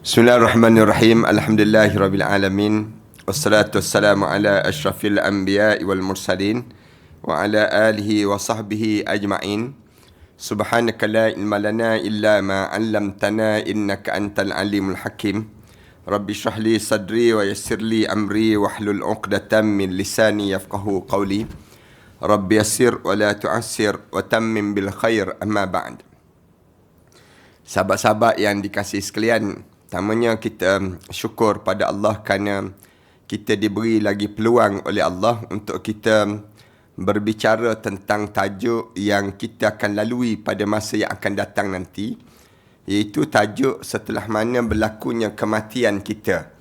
Bismillahirrahmanirrahim. Alhamdulillahirabbil alamin. Wassalatu wassalamu ala asyrafil anbiya'i wal mursalin wa ala alihi wa sahbihi ajma'in. Subhanaka la ilma lana illa ma 'allamtana innaka antal alimul hakim. Rabbi shrah li sadri wa yassir li amri wahlul 'uqdatam min lisani yafqahu qawli. Rabbi yassir wa la tu'assir wa tammim bil khair, amma ba'd. Sahabat-sahabat yang dikasihi sekalian, pertamanya kita syukur pada Allah kerana kita diberi lagi peluang oleh Allah untuk kita berbicara tentang tajuk yang kita akan lalui pada masa yang akan datang nanti, iaitu tajuk setelah mana berlakunya kematian kita,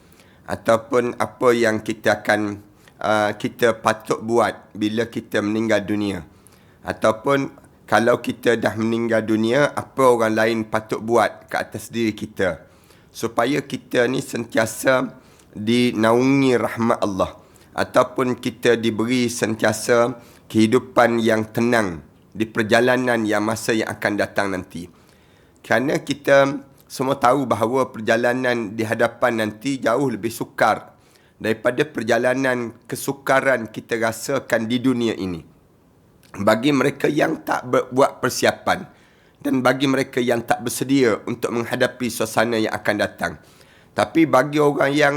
ataupun apa yang kita akan kita patut buat bila kita meninggal dunia, ataupun kalau kita dah meninggal dunia, apa orang lain patut buat ke atas diri kita supaya kita ni sentiasa dinaungi rahmat Allah, ataupun kita diberi sentiasa kehidupan yang tenang di perjalanan yang masa yang akan datang nanti. Kerana kita semua tahu bahawa perjalanan di hadapan nanti jauh lebih sukar daripada perjalanan kesukaran kita rasakan di dunia ini. Bagi mereka yang tak buat persiapan dan bagi mereka yang tak bersedia untuk menghadapi suasana yang akan datang. Tapi bagi orang yang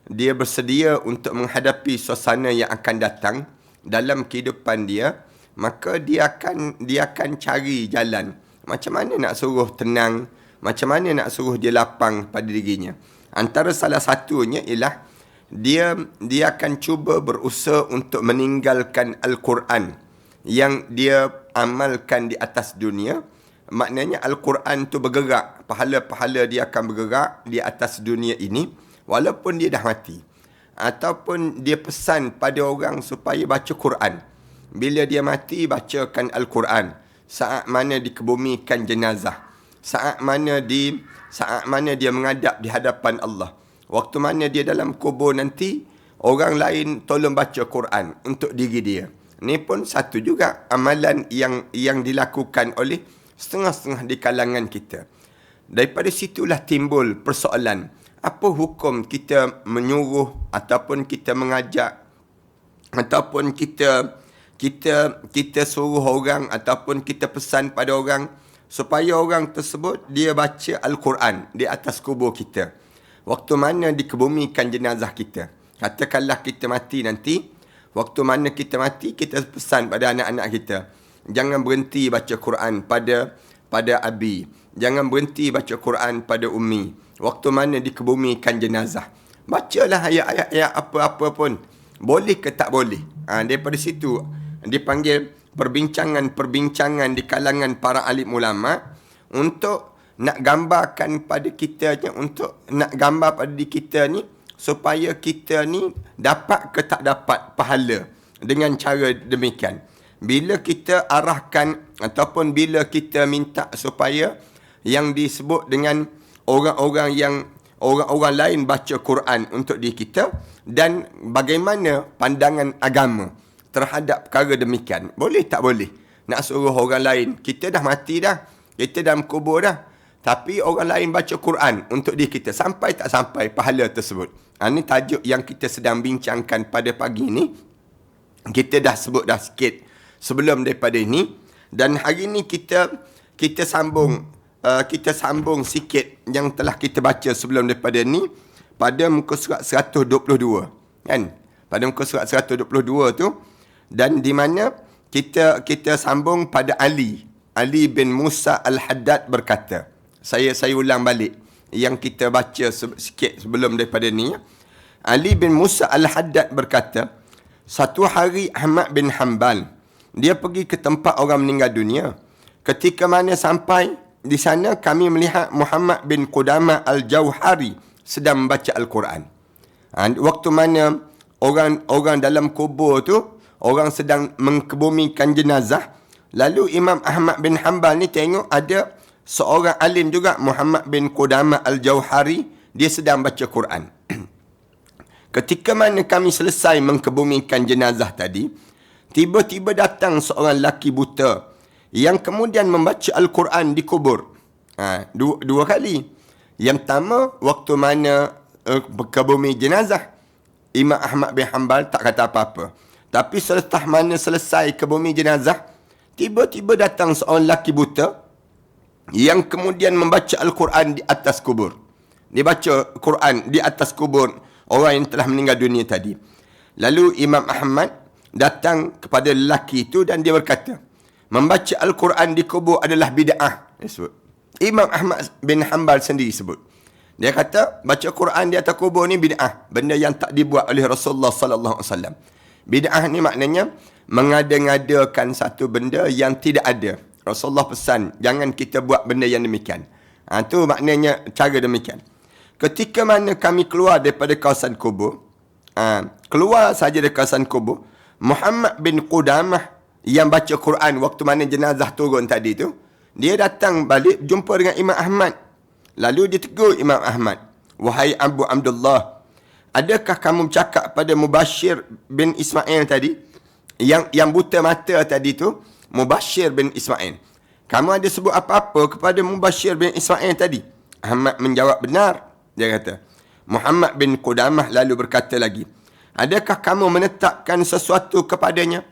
dia bersedia untuk menghadapi suasana yang akan datang dalam kehidupan dia, maka dia akan cari jalan macam mana nak suruh tenang, macam mana nak suruh dia lapang pada dirinya. Antara salah satunya ialah dia akan cuba berusaha untuk meninggalkan Al-Quran yang dia amalkan di atas dunia. Maknanya Al-Quran tu bergerak, pahala-pahala dia akan bergerak di atas dunia ini walaupun dia dah mati. Ataupun dia pesan pada orang supaya baca Quran. Bila dia mati, bacakan Al-Quran. Saat mana dikebumikan jenazah, saat mana dia menghadap di hadapan Allah, waktu mana dia dalam kubur nanti, orang lain tolong baca Quran untuk diri dia. Ini pun satu juga amalan yang dilakukan oleh setengah-setengah di kalangan kita. Daripada situlah timbul persoalan, apa hukum kita menyuruh ataupun kita mengajak ataupun kita suruh orang ataupun kita pesan pada orang supaya orang tersebut dia baca Al-Quran di atas kubur kita. Waktu mana dikebumikan jenazah kita, katakanlah kita mati nanti, waktu mana kita mati, kita pesan pada anak-anak kita, jangan berhenti baca Quran pada abi. Jangan berhenti baca Quran pada ummi. Waktu mana dikebumikan jenazah, bacalah ayat-ayat apa-apa pun. Boleh ke tak boleh? Daripada situ dipanggil perbincangan di kalangan para alim ulama untuk nak gambarkan pada kita, untuk nak gambar pada diri kita ni supaya kita ni dapat ke tak dapat pahala dengan cara demikian. Bila kita arahkan ataupun bila kita minta supaya yang disebut dengan orang lain baca Quran untuk diri kita, dan bagaimana pandangan agama terhadap perkara demikian, boleh tak boleh nak suruh orang lain? Kita dah mati dah, kita dalam kubur dah, tapi orang lain baca Quran untuk diri kita, sampai tak sampai pahala tersebut? Ini tajuk yang kita sedang bincangkan pada pagi ini. Kita dah sebut dah sikit sebelum daripada ini, dan hari ini kita sambung sikit yang telah kita baca sebelum daripada ini pada muka surat 122, kan? Pada muka surat 122 tu, dan di mana kita sambung pada Ali bin Musa Al-Haddad berkata. Saya ulang balik yang kita baca sikit sebelum daripada ni. Ali bin Musa Al-Haddad berkata, satu hari Ahmad bin Hanbal dia pergi ke tempat orang meninggal dunia. Ketika mana sampai di sana, kami melihat Muhammad bin Qudamah Al-Jauhari sedang membaca Al-Quran. Waktu mana orang dalam kubur tu, orang sedang mengkebumikan jenazah, lalu Imam Ahmad bin Hanbal ni tengok ada seorang alim juga, Muhammad bin Qudamah Al-Jauhari, dia sedang baca Quran. Ketika mana kami selesai mengkebumikan jenazah tadi, tiba-tiba datang seorang lelaki buta yang kemudian membaca Al-Quran di kubur. Dua kali. Yang pertama, waktu mana ke bumi jenazah, Imam Ahmad bin Hanbal tak kata apa-apa. Tapi selepas mana selesai ke bumi jenazah, tiba-tiba datang seorang lelaki buta yang kemudian membaca Al-Quran di atas kubur. Dia baca Quran di atas kubur orang yang telah meninggal dunia tadi. Lalu Imam Ahmad datang kepada lelaki itu dan dia berkata, membaca Al-Quran di kubur adalah bid'ah. Dia sebut. Imam Ahmad bin Hanbal sendiri sebut. Dia kata, baca Quran di atas kubur ni bid'ah. Benda yang tak dibuat oleh Rasulullah sallallahu alaihi wasallam. Bid'ah ni maknanya mengada-ngadakan satu benda yang tidak ada. Rasulullah pesan, jangan kita buat benda yang demikian. Itu maknanya cara demikian. Ketika mana kami keluar daripada kawasan kubur, keluar saja dari kawasan kubur, Muhammad bin Qudamah yang baca Quran waktu mana jenazah turun tadi tu, dia datang balik jumpa dengan Imam Ahmad. Lalu dia tegur Imam Ahmad, wahai Abu Abdullah, adakah kamu bercakap pada Mubashir bin Ismail tadi, yang buta mata tadi tu, Mubashir bin Ismail, kamu ada sebut apa-apa kepada Mubashir bin Ismail tadi? Ahmad menjawab benar. Dia kata, Muhammad bin Qudamah lalu berkata lagi, adakah kamu menetapkan sesuatu kepadanya?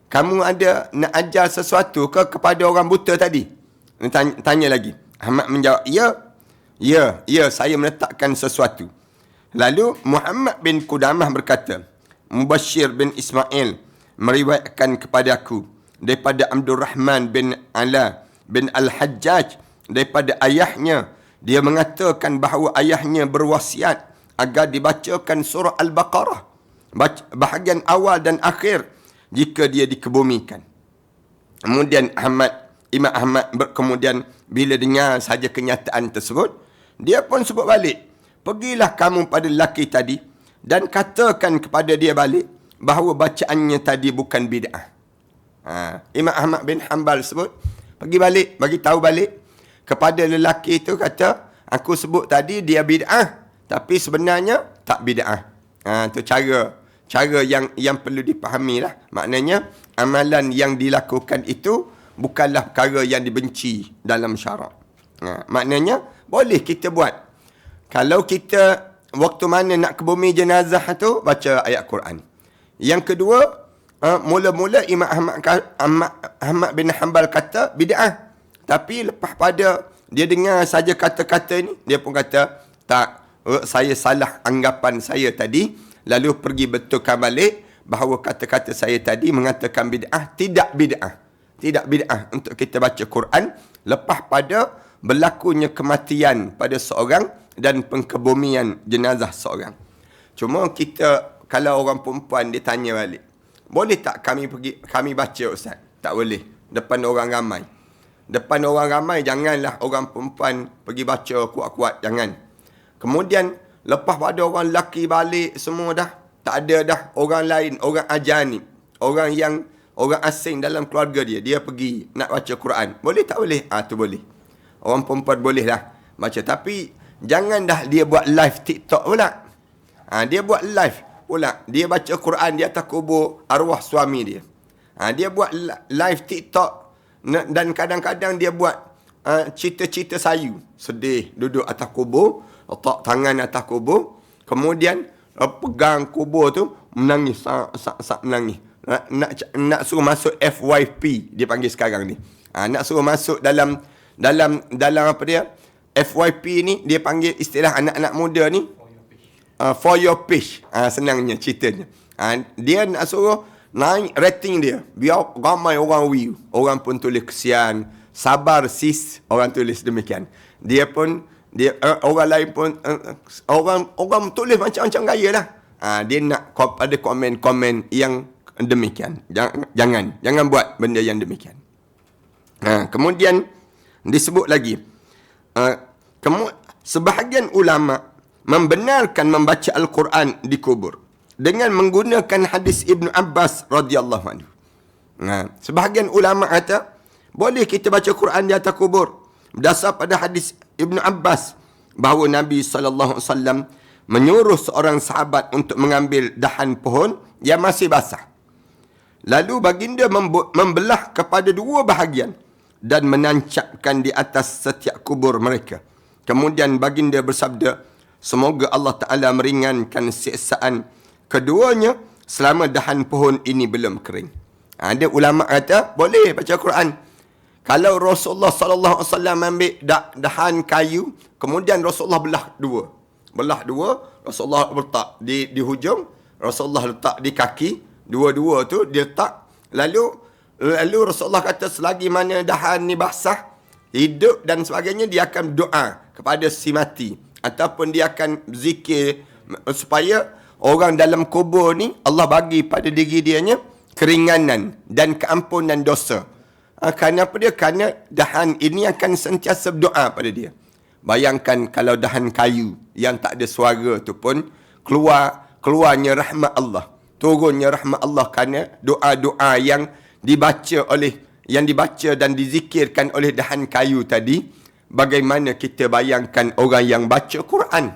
Kamu ada nak ajar sesuatu kepada orang buta tadi? Tanya lagi. Ahmad menjawab, ya, saya menetapkan sesuatu. Lalu Muhammad bin Qudamah berkata, Mubashir bin Ismail meriwayatkan kepada aku daripada Abdul Rahman bin Ala bin Al-Hajjaj, daripada ayahnya, dia mengatakan bahawa ayahnya berwasiat agar dibacakan surah Al-Baqarah, bahagian awal dan akhir jika dia dikebumikan. Kemudian Imam Ahmad kemudian bila dengar saja kenyataan tersebut, dia pun sebut balik, pergilah kamu pada lelaki tadi dan katakan kepada dia balik bahawa bacaannya tadi bukan bid'ah. Imam Ahmad bin Hanbal sebut, pergi balik, bagi tahu balik kepada lelaki itu, kata, aku sebut tadi dia bid'ah, tapi sebenarnya tak bid'ah. Itu cara yang perlu dipahami lah. Maknanya amalan yang dilakukan itu bukanlah perkara yang dibenci dalam syarak. Maknanya boleh kita buat. Kalau kita waktu mana nak ke bumi jenazah tu, baca ayat Quran. Yang kedua, mula-mula Imam Ahmad bin Hanbal kata bid'ah. Tapi lepas pada dia dengar saja kata-kata ni, dia pun kata, tak, saya salah anggapan saya tadi. Lalu pergi betulkan balik bahawa kata-kata saya tadi mengatakan bid'ah. Tidak bid'ah. Tidak bid'ah untuk kita baca Quran lepas pada berlakunya kematian pada seorang dan pengkebumian jenazah seorang. Cuma kita, kalau orang perempuan dia tanya balik, boleh tak kami baca Ustaz? Tak boleh. Depan orang ramai. Depan orang ramai janganlah orang perempuan pergi baca kuat-kuat, jangan. Kemudian lepas pada orang lelaki balik semua dah, tak ada dah orang lain, orang ajanib, orang asing dalam keluarga dia pergi nak baca Quran. Boleh tak boleh? Tu boleh. Orang perempuan boleh lah baca. Tapi jangan dah dia buat live TikTok pula. Dia buat live pula. Dia baca Quran di atas kubur arwah suami dia. Dia buat live TikTok dan kadang-kadang dia buat cerita-cerita sayu. Sedih, duduk atas kubur, letak tangan atas kubur. Kemudian pegang kubur tu, menangis, menangis. Nak suruh masuk FYP dia panggil sekarang ni. Nak suruh masuk dalam apa dia? FYP ni dia panggil istilah anak-anak muda ni. For your page. Senangnya ceritanya. Dia nak suruh naik rating dia. Biar ramai orang view. Orang pun tulis kesian. Sabar sis. Orang tulis demikian. Orang lain pun orang tulis macam-macam gaya lah. Dia nak ada komen-komen yang demikian. Jangan buat benda yang demikian. Kemudian disebut lagi, sebahagian ulama membenarkan membaca Al-Quran di kubur dengan menggunakan hadis Ibn Abbas radhiyallahu anhu. Sebahagian ulama kata boleh kita baca Quran di atas kubur berdasar pada hadis Ibn Abbas bahawa Nabi SAW menyuruh seorang sahabat untuk mengambil dahan pohon yang masih basah. Lalu baginda membelah kepada dua bahagian dan menancapkan di atas setiap kubur mereka. Kemudian baginda bersabda, semoga Allah Ta'ala meringankan siksaan keduanya selama dahan pohon ini belum kering. Ada ulama kata, boleh baca Quran. Kalau Rasulullah sallallahu alaihi wasallam ambil dahan kayu, kemudian Rasulullah belah dua, Rasulullah letak di hujung, Rasulullah letak di kaki, dua-dua tu dia letak. Lalu Rasulullah kata selagi mana dahan ni basah, hidup dan sebagainya, dia akan doa kepada si mati. Ataupun dia akan zikir supaya orang dalam kubur ni, Allah bagi pada diri dianya keringanan dan keampunan dosa. Kenapa dia? Kerana dahan ini akan sentiasa berdoa pada dia. Bayangkan kalau dahan kayu yang tak ada suara tu pun keluarnya rahmat Allah, turunnya rahmat Allah kerana doa-doa yang dibaca dan dizikirkan oleh dahan kayu tadi. Bagaimana kita bayangkan orang yang baca Quran?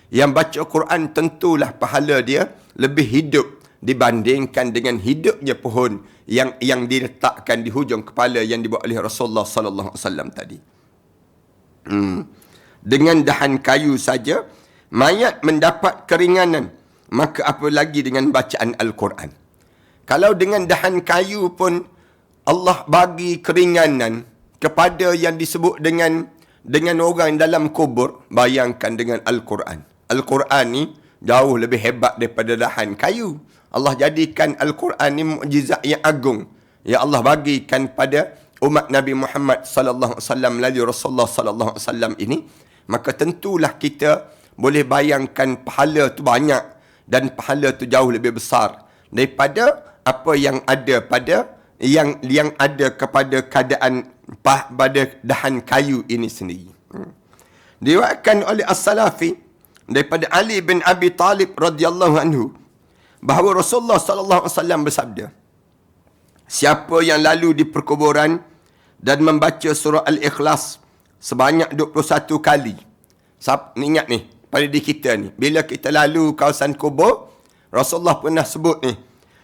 Yang baca Quran tentulah pahala dia lebih hidup dibandingkan dengan hidupnya pohon yang diletakkan di hujung kepala yang dibuat oleh Rasulullah sallallahu alaihi wasallam tadi. Dengan dahan kayu saja mayat mendapat keringanan, maka apa lagi dengan bacaan Al-Quran? Kalau dengan dahan kayu pun Allah bagi keringanan kepada yang disebut dengan orang dalam kubur, bayangkan dengan Al-Quran. Al-Quran ni jauh lebih hebat daripada dahan kayu. Allah jadikan Al-Quran ni mukjizat yang agung yang Allah bagikan pada umat Nabi Muhammad sallallahu alaihi wasallam melalui Rasulullah sallallahu alaihi wasallam ini. Maka tentulah kita boleh bayangkan pahala tu banyak dan pahala tu jauh lebih besar daripada apa yang ada pada yang ada kepada keadaan pada dahan kayu ini sendiri. Diriwayatkan oleh As-Salafi daripada Ali bin Abi Talib radhiyallahu anhu bahawa Rasulullah sallallahu alaihi wasallam bersabda, siapa yang lalu di perkuburan dan membaca surah Al-Ikhlas sebanyak 21 kali. Ingat ni, pada diri kita ni, bila kita lalu kawasan kubur, Rasulullah pernah sebut ni,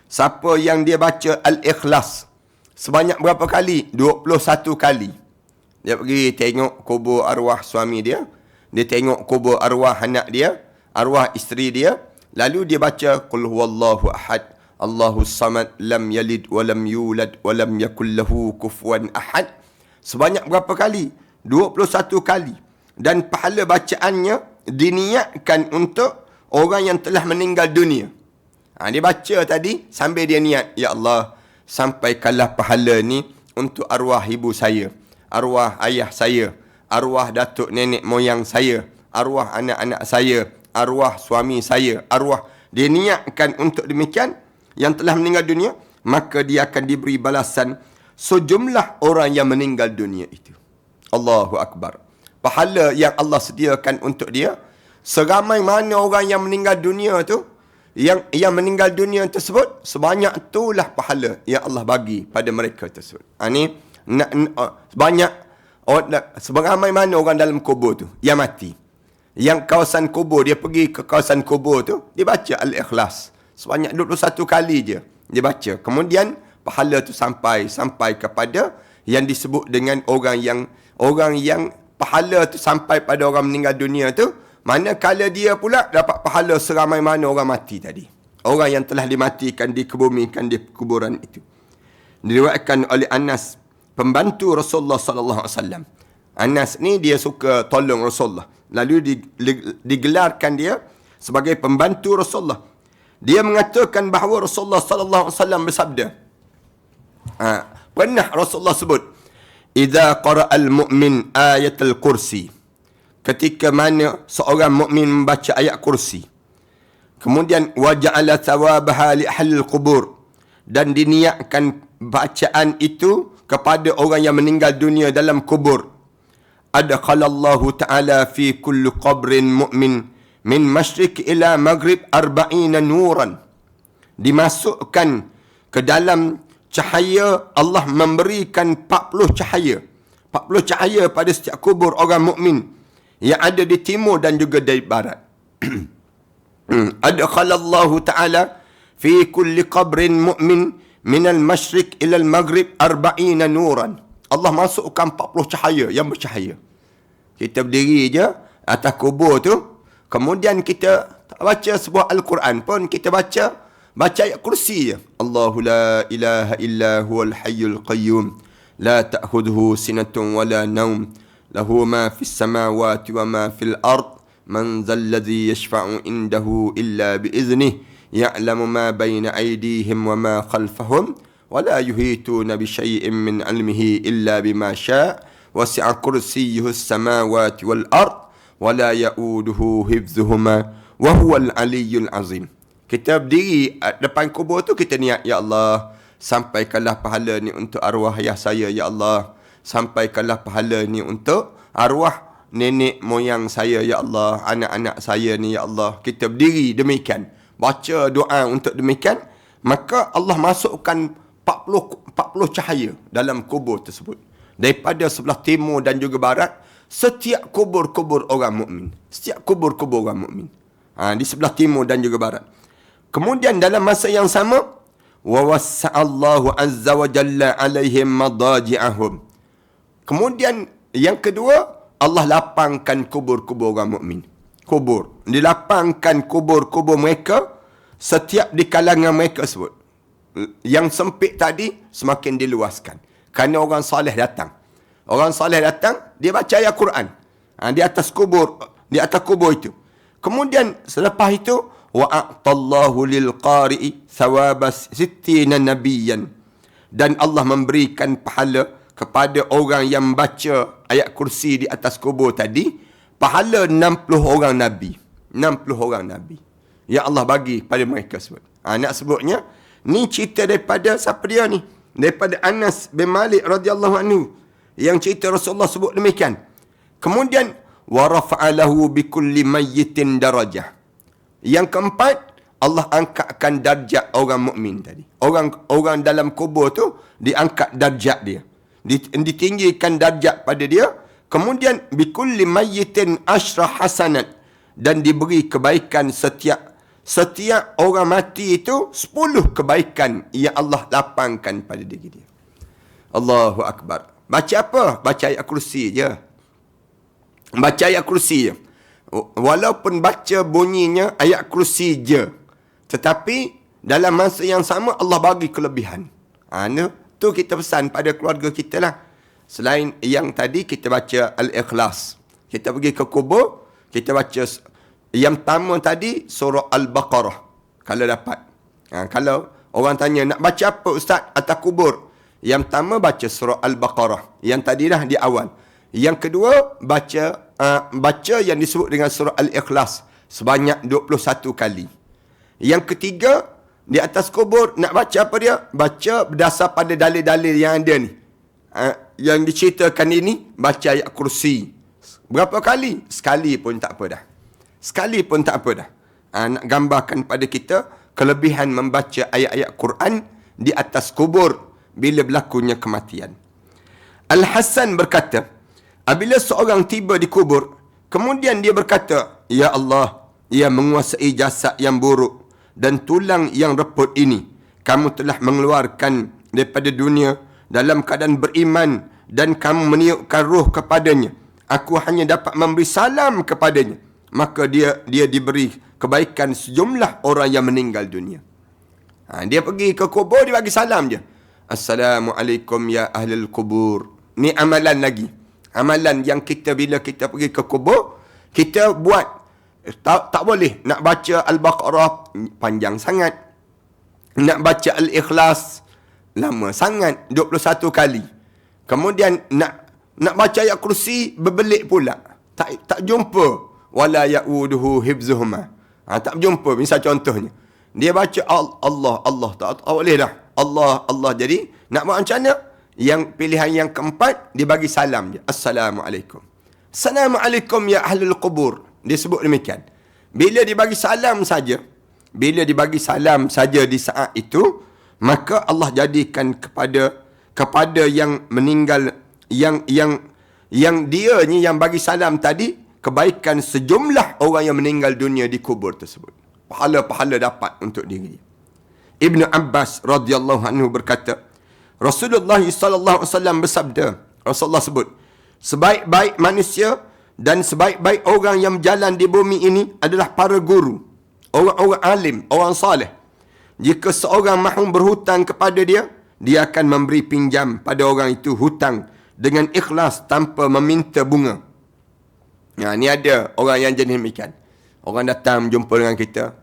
siapa yang dia baca Al-Ikhlas sebanyak berapa kali? 21 kali. Dia pergi tengok kubur arwah suami dia, dia tengok kubur arwah anak dia, arwah isteri dia, lalu dia baca qul huwallahu ahad, Allahus samad, lam yalid wa lam yulad wa lam yakul lahu kufuwan ahad. Sebanyak berapa kali? 21 kali. Dan pahala bacaannya diniatkan untuk orang yang telah meninggal dunia. Dia baca tadi sambil dia niat, ya Allah, sampaikanlah pahala ni untuk arwah ibu saya, arwah ayah saya, arwah datuk nenek moyang saya, arwah anak-anak saya, arwah suami saya, arwah. Dia niatkan untuk demikian yang telah meninggal dunia, maka dia akan diberi balasan sejumlah orang yang meninggal dunia itu. Allahu Akbar. Pahala yang Allah sediakan untuk dia, seramai mana orang yang meninggal dunia tu, yang meninggal dunia tersebut, sebanyak itulah pahala yang Allah bagi pada mereka tersebut. Seramai mana orang dalam kubur tu yang mati, yang kawasan kubur, dia pergi ke kawasan kubur tu, dia baca Al-Ikhlas sebanyak 21 kali je dia baca. Kemudian pahala tu sampai kepada yang disebut dengan orang yang pahala tu sampai pada orang meninggal dunia tu, manakala dia pula dapat pahala seramai mana orang mati tadi, orang yang telah dimatikan, dikebumikan di kuburan itu. Diriwayatkan oleh Anas, pembantu Rasulullah sallallahu alaihi wasallam. Anas ni dia suka tolong Rasulullah, lalu digelarkan dia sebagai pembantu Rasulullah. Dia mengatakan bahawa Rasulullah sallallahu alaihi wasallam bersabda, pernah Rasulullah sebut, idza qara'al mu'min ayatul kursi, ketika mana seorang mukmin membaca ayat kursi, kemudian waja'ala thawabaha li ahlil qubur, dan diniatkan bacaan itu kepada orang yang meninggal dunia dalam kubur, adkhalallahu ta'ala fi kulli qabrin mu'min min masyriq ila maghrib 40 nuran, dimasukkan ke dalam cahaya, Allah memberikan 40 cahaya pada setiap kubur orang mukmin yang ada di timur dan juga dari barat. Adkhalallahu ta'ala fi kulli qabrin mu'min min al-masyriq ila al-maghrib 40 nuran. Allah masukkan 40 cahaya yang bercahaya. Kita berdiri je atas kubur tu. Kemudian kita tak baca sebuah Al-Quran pun. Kita baca ayat kursi je. Allahu la ilaha illa huwal hayyul qayyum. La ta'khudhuhu sinatun wala naum. Lahu ma fis samawati wa ma fil ard. Man zal ladzi yashfa'u indahu illa biiznih. Ya'lamu ma bayna aydihim wa ma khalfahum. ولا يحيطون بشيء من علمه إلا بما شاء وسع كرسيه السماوات والأرض ولا يؤوده حفظهما وهو العلي العظيم. Kita berdiri depan kubur tu, kita niat, ya Allah, sampaikanlah pahala ni untuk arwah ayah saya, ya Allah. Sampaikanlah pahala ni untuk arwah nenek moyang saya, ya Allah. Anak-anak saya ni, ya Allah. Kita berdiri demikian, baca doa untuk demikian, maka Allah masukkan 40 cahaya dalam kubur tersebut. Daripada sebelah timur dan juga barat, setiap kubur-kubur orang mukmin. Setiap kubur-kubur orang mukmin. Di sebelah timur dan juga barat. Kemudian dalam masa yang sama, wa wassa'allahu azza wa jalla alaihim madaji'ahum. Kemudian yang kedua, Allah lapangkan kubur-kubur orang mukmin. Kubur. Dilapangkan kubur-kubur mereka setiap di kalangan mereka sebut. Yang sempit tadi semakin diluaskan. Kerana orang soleh datang. Orang soleh datang, dia baca ayat Quran. Di atas kubur itu. Kemudian selepas itu, wa'atallahu lil qari'i thawabas sittina nabiyan. Dan Allah memberikan pahala kepada orang yang baca ayat kursi di atas kubur tadi, pahala 60 orang Nabi. 60 orang Nabi. Yang Allah bagi pada mereka sebut. Nak sebutnya, ni cerita daripada siapa dia ni? Daripada Anas bin Malik radhiyallahu anhu. Yang cerita Rasulullah sebut demikian. Kemudian, wa rafa'alahu bi kulli mayyitin darajah. Yang keempat, Allah angkatkan darjat orang mukmin tadi. Orang dalam kubur tu diangkat darjat dia. Ditinggikan darjat pada dia. Kemudian, bi kulli mayyitin asyra hasanat. Dan diberi kebaikan setiap orang mati itu 10 kebaikan yang Allah lapangkan pada diri dia. Allahu Akbar. Baca apa? Baca ayat kursi je. Baca ayat kursi je. Walaupun baca bunyinya ayat kursi je. Tetapi dalam masa yang sama Allah bagi kelebihan. Tu kita pesan pada keluarga kita lah. Selain yang tadi kita baca Al-Ikhlas. Kita pergi ke kubur, kita baca yang pertama tadi surah Al-Baqarah. Kalau dapat. Kalau orang tanya, nak baca apa Ustaz atas kubur? Yang pertama baca surah Al-Baqarah. Yang tadi dah di awal. Yang kedua baca yang disebut dengan surah Al-Ikhlas sebanyak 21 kali. Yang ketiga, di atas kubur nak baca apa dia? Baca berdasar pada dalil-dalil yang ada ni. Yang diceritakan ini, baca ayat kursi. Berapa kali? Sekali pun tak apa dah. Sekali pun tak apa dah. Nak gambarkan pada kita kelebihan membaca ayat-ayat Quran di atas kubur bila berlakunya kematian. Al-Hasan berkata, apabila seorang tiba di kubur, kemudian dia berkata, ya Allah, ia menguasai jasad yang buruk dan tulang yang reput ini. Kamu telah mengeluarkan daripada dunia dalam keadaan beriman dan kamu meniupkan roh kepadanya. Aku hanya dapat memberi salam kepadanya. Maka dia diberi kebaikan sejumlah orang yang meninggal dunia. Dia pergi ke kubur, dia bagi salam je. Assalamualaikum ya ahlul kubur. Ni amalan lagi. Amalan yang kita bila kita pergi ke kubur, kita buat. Tak boleh nak baca Al-Baqarah panjang sangat. Nak baca Al-Ikhlas lama sangat, 21 kali. Kemudian nak baca ayat kursi berbelit pula. Tak jumpa. Wala ya'uduhu hibzuhuma. Tak jumpa. Misal contohnya, dia baca Allah. Tak boleh dah. Allah. Jadi, nak buat macam mana? Yang pilihan yang keempat, dia bagi salam je. Assalamualaikum. Assalamualaikum ya ahlul kubur. Dia sebut demikian. Bila dia bagi salam saja, di saat itu, maka Allah jadikan kepada yang meninggal, yang dia ni yang bagi salam tadi, kebaikan sejumlah orang yang meninggal dunia di kubur tersebut. Pahala-pahala dapat untuk diri. Ibnu Abbas radhiyallahu anhu berkata, Rasulullah sallallahu alaihi wasallam bersabda, Rasulullah sebut, sebaik-baik manusia Dan sebaik-baik orang yang berjalan di bumi ini adalah para guru. Orang-orang alim, orang saleh. Jika seorang mahu berhutang kepada dia, dia akan memberi pinjam pada orang itu hutang dengan ikhlas tanpa meminta bunga. Ni ada orang yang jenis demikian. Orang datang jumpa dengan kita.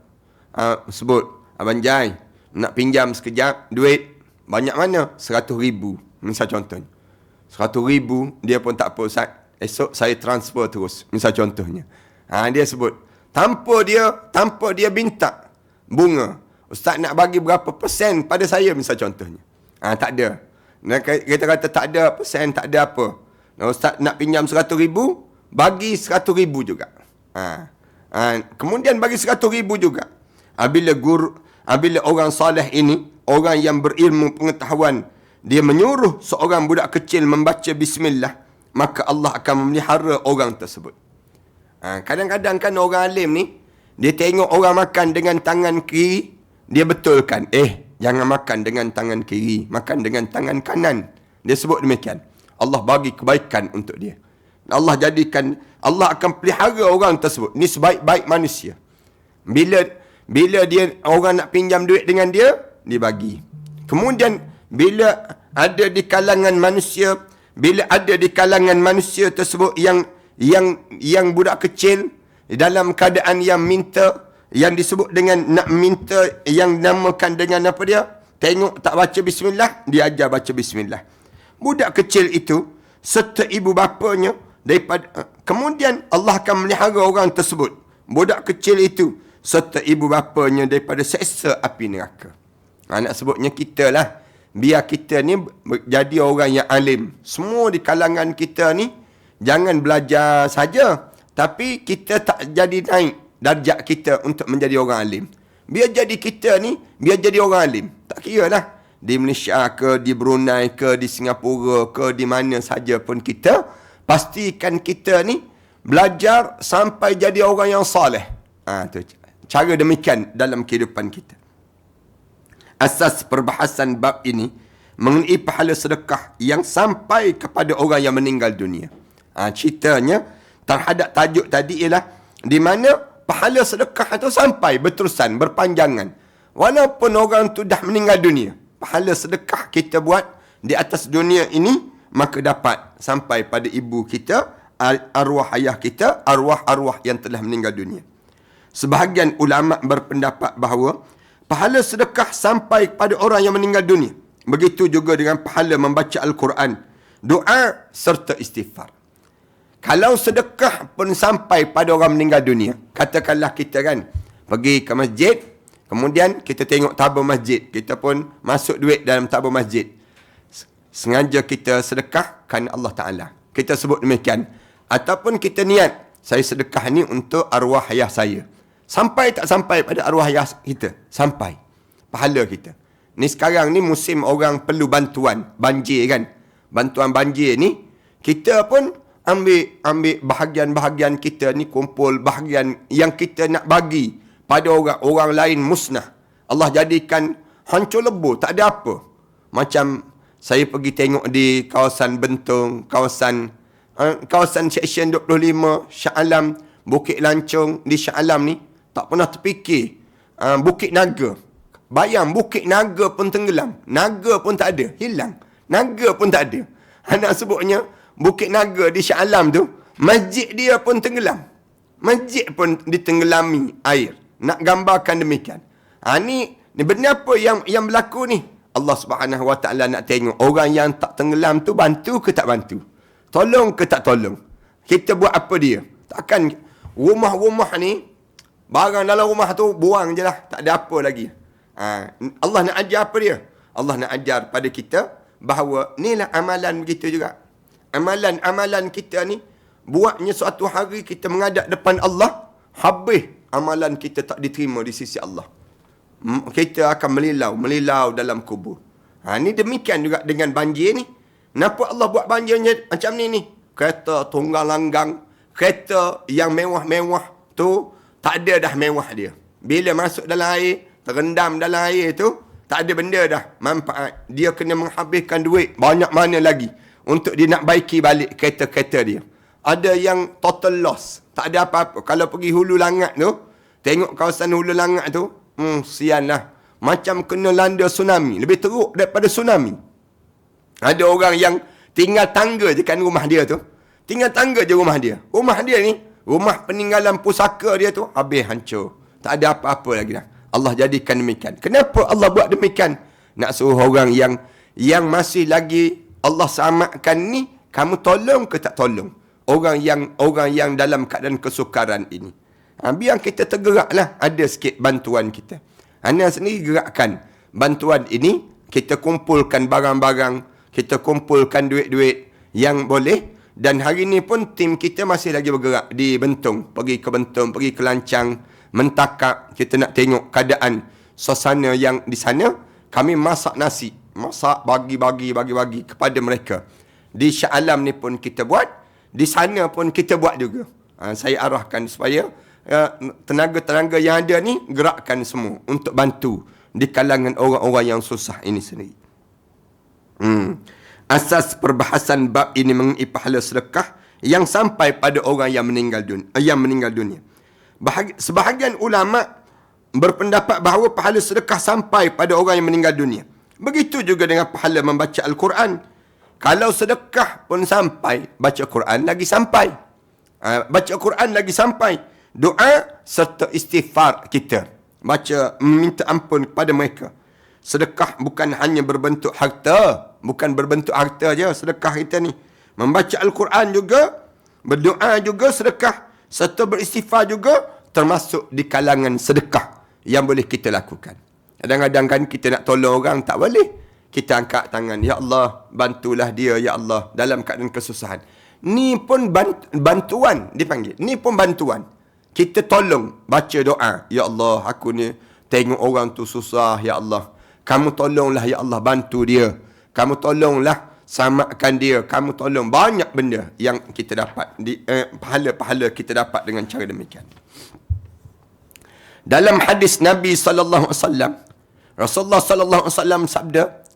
Sebut, Abang Jai, nak pinjam sekejap duit. Banyak mana? 100,000. Misal contohnya. 100,000, dia pun tak apa, Ustaz. Esok saya transfer terus. Misal contohnya. Dia sebut. Tanpa dia minta bunga. Ustaz nak bagi berapa persen pada saya, misal contohnya. Tak ada. Kita kata tak ada persen, tak ada apa. Ustaz nak pinjam 100,000, bagi 100,000 juga. Kemudian bagi 100,000 juga. Apabila orang saleh ini, orang yang berilmu pengetahuan, dia menyuruh seorang budak kecil membaca bismillah, maka Allah akan memelihara orang tersebut. Kadang-kadang kan orang alim ni, dia tengok orang makan dengan tangan kiri, dia betulkan. Jangan makan dengan tangan kiri, makan dengan tangan kanan. Dia sebut demikian. Allah bagi kebaikan untuk dia. Allah akan pelihara orang tersebut. Ni sebaik-baik manusia. Bila dia orang nak pinjam duit dengan dia, dia bagi. Kemudian bila ada di kalangan manusia tersebut yang budak kecil dalam keadaan yang minta, yang disebut dengan nak minta, yang namakan dengan apa dia? Tengok tak baca bismillah, dia ajar baca bismillah. Budak kecil itu serta ibu bapanya kemudian Allah akan melihara orang tersebut. Budak kecil itu serta ibu bapanya daripada seksa api neraka. Nak sebutnya kita lah. Biar kita ni jadi orang yang alim. Semua di kalangan kita ni jangan belajar saja, tapi kita tak jadi naik darjat kita untuk menjadi orang alim. Biar jadi orang alim. Tak kira lah. Di Malaysia ke, di Brunei ke, di Singapura ke, di mana saja pun kita, pastikan kita ni belajar sampai jadi orang yang saleh. Tu cara demikian dalam kehidupan kita. Asas perbahasan bab ini mengenai pahala sedekah yang sampai kepada orang yang meninggal dunia. Ceritanya terhadap tajuk tadi ialah di mana pahala sedekah itu sampai berterusan, berpanjangan. Walaupun orang tu dah meninggal dunia, pahala sedekah kita buat di atas dunia ini, maka dapat sampai pada ibu kita, arwah ayah kita, arwah-arwah yang telah meninggal dunia. Sebahagian ulama' berpendapat bahawa pahala sedekah sampai kepada orang yang meninggal dunia. Begitu juga dengan pahala membaca Al-Quran, doa serta istighfar. Kalau sedekah pun sampai pada orang meninggal dunia, katakanlah kita kan pergi ke masjid, kemudian kita tengok tabur masjid, kita pun masuk duit dalam tabur masjid. Sengaja kita sedekah kerana Allah Ta'ala. Kita sebut demikian. Ataupun kita niat, saya sedekah ni untuk arwah ayah saya. Sampai tak sampai pada arwah ayah kita? Sampai. Pahala kita. Ni sekarang ni musim orang perlu bantuan. Banjir kan. Bantuan banjir ni, kita pun ambil bahagian-bahagian kita ni, kumpul bahagian yang kita nak bagi pada orang lain musnah. Allah jadikan hancur lebur, tak ada apa. Macam saya pergi tengok di kawasan Bentong, kawasan Seksyen 25, Shah Alam, Bukit Lancung di Shah Alam ni, tak pernah terfikir. Bukit Naga. Bayang, Bukit Naga pun tenggelam. Naga pun tak ada, hilang. Naga pun tak ada. Nak sebutnya, Bukit Naga di Shah Alam tu, masjid dia pun tenggelam. Masjid pun ditenggelami air. Nak gambarkan demikian. Ni benda apa yang berlaku ni? Allah Subhanahu Wa Taala nak tengok orang yang tak tenggelam tu bantu ke tak bantu? Tolong ke tak tolong? Kita buat apa dia? Takkan rumah-rumah ni, barang dalam rumah tu buang je lah. Tak ada apa lagi. Allah nak ajar apa dia? Allah nak ajar pada kita bahawa inilah amalan begitu juga. Amalan-amalan kita ni, buatnya suatu hari kita menghadap depan Allah, habis amalan kita tak diterima di sisi Allah. Kita akan melilau dalam kubur. Ni demikian juga dengan banjir ni. Kenapa Allah buat banjirnya macam ni? Kereta tunggang langgang, kereta yang mewah-mewah tu, tak ada dah mewah dia. Bila masuk dalam air, terendam dalam air tu, tak ada benda dah manfaat. Dia kena menghabiskan duit banyak mana lagi untuk dia nak baiki balik kereta-kereta dia. ada yang total loss. Tak ada apa-apa. Kalau pergi Hulu Langat tu, tengok kawasan Hulu Langat tu, sian lah. Macam kena landa tsunami. Lebih teruk daripada tsunami. Ada orang yang tinggal tangga je kan rumah dia tu. Tinggal tangga je rumah dia. Rumah dia ni, rumah peninggalan pusaka dia tu, habis hancur. Tak ada apa-apa lagi dah. Allah jadikan demikian. Kenapa Allah buat demikian? Nak suruh orang yang masih lagi Allah selamatkan ni, kamu tolong ke tak tolong? Orang yang dalam keadaan kesukaran ini. Biar kita tergeraklah, ada sikit bantuan kita. Anda sendiri gerakkan bantuan ini, kita kumpulkan barang-barang, kita kumpulkan duit-duit yang boleh. Dan hari ni pun tim kita masih lagi bergerak di Bentong. Pergi ke Bentong, pergi ke Lancang, mentakak. Kita nak tengok keadaan suasana yang di sana. Kami masak nasi. Masak, bagi-bagi kepada mereka. Di Shah Alam ni pun kita buat. Di sana pun kita buat juga. Saya arahkan supaya tenaga-tenaga yang ada ni gerakkan semua untuk bantu di kalangan orang-orang yang susah ini sendiri. Asas perbahasan bab ini mengenai pahala sedekah yang sampai pada orang yang meninggal dunia. Sebahagian ulama berpendapat bahawa pahala sedekah sampai pada orang yang meninggal dunia. Begitu juga dengan pahala membaca Al-Quran. Kalau sedekah pun sampai, baca Quran lagi sampai. Baca Quran lagi sampai. Doa serta istighfar kita. Baca, minta ampun kepada mereka. Sedekah bukan hanya berbentuk harta. Bukan berbentuk harta je sedekah kita ni. Membaca Al-Quran juga, berdoa juga sedekah, serta beristighfar juga termasuk di kalangan sedekah yang boleh kita lakukan. Kadang-kadang kan kita nak tolong orang, tak boleh. Kita angkat tangan, ya Allah, bantulah dia, ya Allah, dalam keadaan kesusahan. Ni pun bantuan dipanggil. Ni pun bantuan. Kita tolong, baca doa, ya Allah, aku ni tengok orang tu susah, ya Allah. Kamu tolonglah, ya Allah, bantu dia. Kamu tolonglah, selamatkan dia. Kamu tolong. Banyak benda yang kita dapat. Pahala-pahala kita dapat dengan cara demikian. Dalam hadis Nabi SAW, Rasulullah SAW sabda,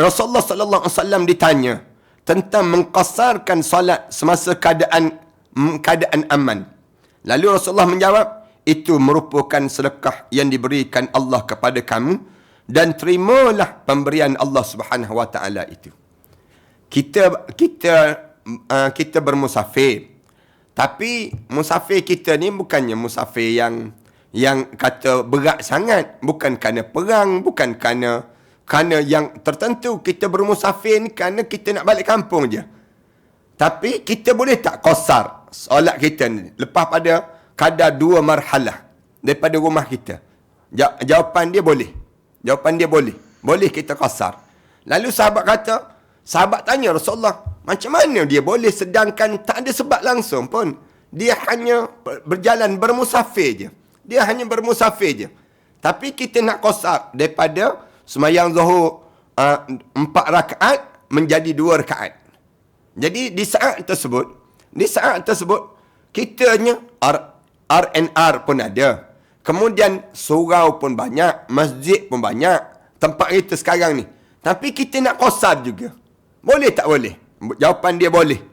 Rasulullah SAW ditanya tentang mengqasarkan solat semasa keadaan aman. Lalu Rasulullah menjawab, itu merupakan sedekah yang diberikan Allah kepada kamu, dan terimalah pemberian Allah Subhanahu Wa Taala itu. Kita bermusafir. Tapi musafir kita ni bukannya musafir yang kata berat sangat. Bukan kerana perang, bukan kerana yang tertentu. Kita bermusafir ni kerana kita nak balik kampung je. Tapi kita boleh tak qasar solat kita ni lepas pada kadar 2 marhalah daripada rumah kita? Jawapan dia boleh. Jawapan dia boleh. Boleh kita qasar. Lalu sahabat tanya Rasulullah, macam mana dia boleh sedangkan tak ada sebab langsung pun? Dia hanya berjalan bermusafir je. Dia hanya bermusafir je. Tapi kita nak qasar daripada sembahyang Zuhur 4 rakaat menjadi 2 rakaat. Jadi di saat tersebut kitanya R&R pun ada. Kemudian surau pun banyak, masjid pun banyak, tempat kita sekarang ni. Tapi kita nak qasar juga. Boleh tak boleh? Jawapan dia boleh.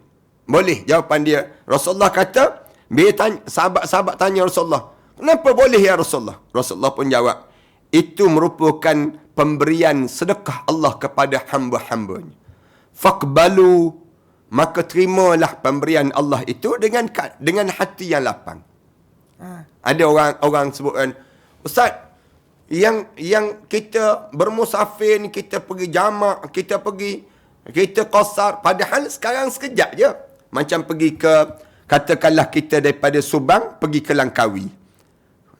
Boleh, jawapan dia. Rasulullah kata, bila sahabat-sahabat tanya Rasulullah, kenapa boleh ya Rasulullah? Rasulullah pun jawab, itu merupakan pemberian sedekah Allah kepada hamba-hambanya. Faqbalu, maka terimalah pemberian Allah itu dengan hati yang lapang. Ada orang sebutkan, Ustaz, yang kita bermusafir ni, kita pergi jamak, kita qasar, padahal sekarang sekejap je. Macam pergi ke, katakanlah kita daripada Subang pergi ke Langkawi.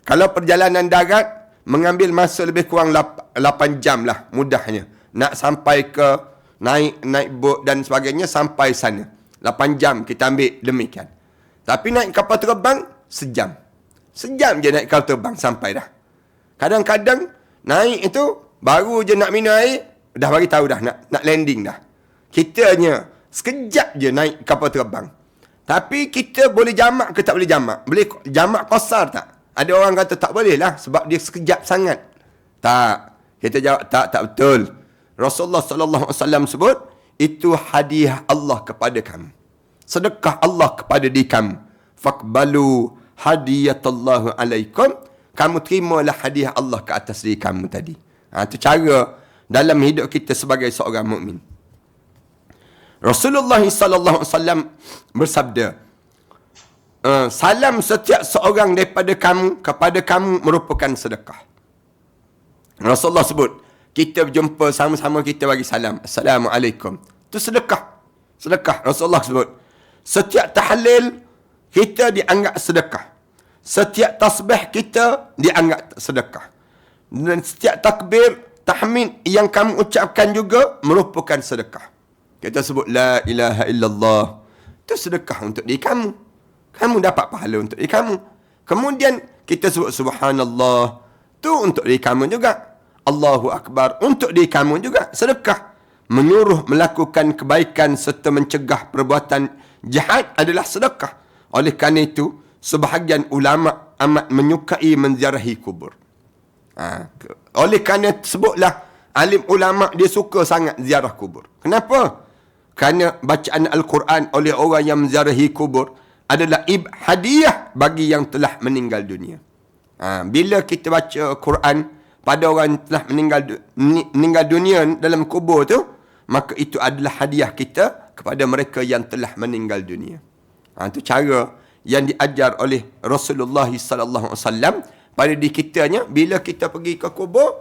Kalau perjalanan darat mengambil masa lebih kurang 8 jam lah mudahnya. Nak sampai ke naik bot dan sebagainya sampai sana. 8 jam kita ambil demikian. Tapi naik kapal terbang sejam. Sejam je naik kapal terbang sampai dah. Kadang-kadang naik itu baru je nak minum air, dah bagi tahu dah nak landing dah. Kitanya sekejap je naik kapal terbang. Tapi kita boleh jamak ke tak boleh jamak? Boleh jamak qasar tak? Ada orang kata tak boleh lah sebab dia sekejap sangat. Tak. Kita jawab tak betul. Rasulullah SAW sebut, itu hadiah Allah kepada kamu. sedekah Allah kepada diri kamu. Faqbalu hadiyatallahu alaikum. Kamu terimalah hadiah Allah ke atas diri kamu tadi. Itu cara dalam hidup kita sebagai seorang mukmin. Rasulullah sallallahu alaihi wasallam bersabda, salam setiap seorang daripada kamu kepada kamu merupakan sedekah. Rasulullah sebut, kita berjumpa sama-sama kita bagi salam. Assalamualaikum. Itu sedekah. Sedekah. Rasulullah sebut, setiap tahlil kita dianggap sedekah. Setiap tasbih kita dianggap sedekah. Dan setiap takbir, tahmid yang kamu ucapkan juga merupakan sedekah. Kita sebut la ilaha illallah. Itu sedekah untuk diri kamu. Kamu dapat pahala untuk diri kamu. Kemudian kita sebut subhanallah. Itu untuk diri kamu juga. Allahu Akbar. Untuk diri kamu juga. Sedekah. Menyuruh melakukan kebaikan serta mencegah perbuatan jahat adalah sedekah. Oleh kerana itu, sebahagian ulama amat menyukai menziarahi kubur. Oleh kerana sebutlah, alim ulama dia suka sangat ziarah kubur. Kenapa? Kerana bacaan Al-Quran oleh orang yang menziarahi kubur adalah hadiah bagi yang telah meninggal dunia. Bila kita baca Quran pada orang yang telah meninggal dunia dalam kubur tu, maka itu adalah hadiah kita kepada mereka yang telah meninggal dunia. Itu cara yang diajar oleh Rasulullah sallallahu alaihi wasallam pada diri kitanya bila kita pergi ke kubur.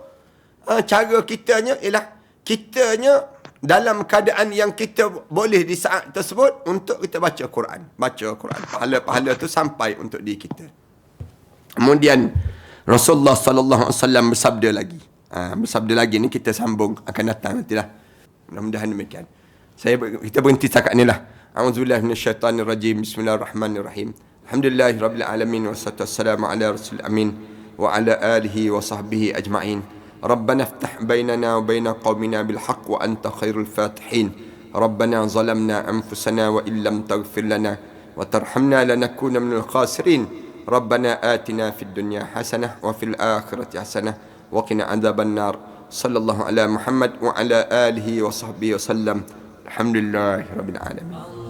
Cara kitanya ialah kitanya dalam keadaan yang kita boleh di saat tersebut untuk kita baca Quran. Baca Quran. Pahala-pahala tu sampai untuk diri kita. Kemudian Rasulullah sallallahu alaihi wasallam bersabda lagi. Bersabda lagi ni kita sambung akan datang nantilah. Mudah-mudahan demikian. Kita berhenti setakat ni lah. A'udzubillahi minasyaitanir rajim. Bismillahirrahmanirrahim. Alhamdulillahirabbil alamin wassalatu wassalamu ala rasul amin wa ala alihi wa sahbihi ajma'in. ربنا افتح بيننا وبين قومنا بالحق وأنت خير الفاتحين. ربنا ظلمنا أنفسنا وإن لم تغفر لنا وترحمنا لنكون من الخاسرين. ربنا آتنا في الدنيا حسنة وفي الآخرة حسنة وقنا عذاب النار. صلى الله على محمد وعلى آله وصحبه وسلم. الحمد لله رب العالمين.